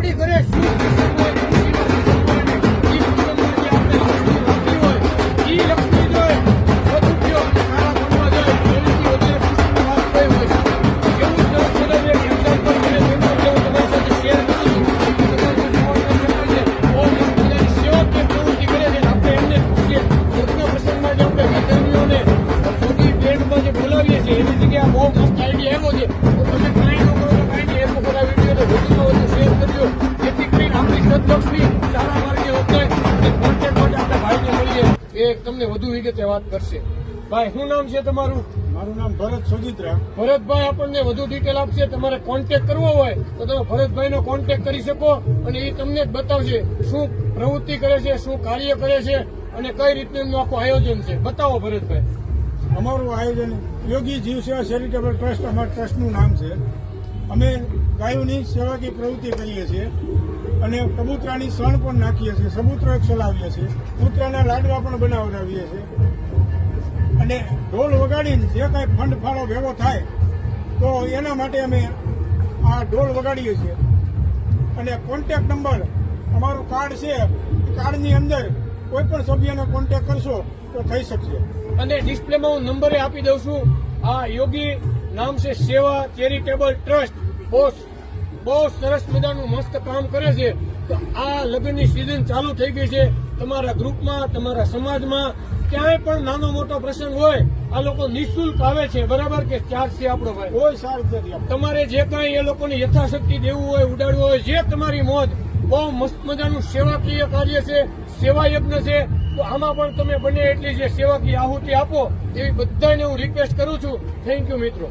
આપણી ઘરે શું પ્રસંગ હોય, ખુશીનો પ્રસંગ હોય ને, એ પ્રસંગમાં જે આપણે લક્ષ્મી વાપરી હોય, એ લક્ષ્મી જોઈએ સદુપયોગ સારા કામમાં જાય એનાથી વધારે ખુશીની વાત કઈ હોય છે. એવું સરસ મજાનું એક એક્ઝામ્પલ મને તેનું જે હું તમારી સાથે શેર કરું છું. બહુ મસ્ત મજાની સેવાકીય પ્રવૃત્તિ કરે છે. આપણે એમને પૂછીએ લગ્ન પ્રસંગમાં જે આપણે વિદ્યાર્થીઓને મોટી બેન્ડમાં જે બોલાવીએ છીએ એની જગ્યાએ બહુ મસ્ત આઈડિયા આવ્યો છે. તો તમે કાંઈ ન કરો તો કાંઈ નહીં, એ લોકોના વિડીયોને વધુમાં વધુ શેર કરજો, જેથી કરીને આપણી સદલક્ષ્મી સારા માર્ગે વપરાય અને કોન્ટેક્ટ માટે આપણે ભાઈને મળીએ એ તમને વધુ વિગતે વાત કરશે. ભાઈ, શું નામ છે તમારું? મારું નામ ભરત સોજિત્રા. ભરતભાઈ આપણને વધુ ડિટેલ આપશે. તમારે કોન્ટેક્ટ કરવો હોય તો તમે ભરતભાઈનો કોન્ટેક્ટ કરી શકો અને એ તમને જ બતાવશે શું પ્રવૃત્તિ કરે છે, શું કાર્ય કરે છે અને કઈ રીતનું એમનું આખું આયોજન છે. બતાવો ભરતભાઈ. અમારું આયોજન યોગી જીવ સેવા ચેરિટેબલ ટ્રસ્ટ અમારા ટ્રસ્ટનું નામ છે. અમે ગાયોની સેવાકીય પ્રવૃત્તિ કરીએ છીએ અને કબૂતરાની શણ પણ નાખીએ છીએ, સબૂતરો ચલાવીએ છીએ, કૂતરાના લાડવા પણ બનાવડાવીએ છીએ અને ઢોલ વગાડીને જે કાંઈ ફંડ ફાળો ભેગો થાય તો એના માટે અમે આ ઢોલ વગાડીએ છીએ. અને કોન્ટેક્ટ નંબર અમારું કાર્ડ છે, કાર્ડની અંદર કોઈ પણ સભ્યને કોન્ટેક્ટ કરશો તો થઈ શકશે. અને ડિસ્પ્લેમાં હું નંબરે આપી દઉં છું. આ યોગી નામ છે સેવા ચેરિટેબલ ટ્રસ્ટ. બહુ સરસ મજાનું મસ્ત કામ કરે છે. તો આ લગ્નની સિઝન ચાલુ થઈ ગઈ છે. તમારા ગ્રુપમાં, તમારા સમાજમાં ક્યાંય પણ નાનો મોટો પ્રસંગ હોય આ લોકો નિઃશુલ્ક આવે છે, બરાબર કે ચાર્જ છે આપણો ભાઈ? કોઈ ચાર્જ નથી. તમારે જે કાંઈ એ લોકોને યથાશક્તિ દેવું હોય, ઉડાડવું હોય, જે તમારી મોજ. બહુ મસ્ત મજાનું સેવાકીય કાર્ય છે, સેવા યજ્ઞ છે. તો આમાં પણ તમે બને એટલી જે સેવાકીય આહુતિ આપો એવી બધાને હું રિક્વેસ્ટ કરું છું. થેન્ક યુ મિત્રો.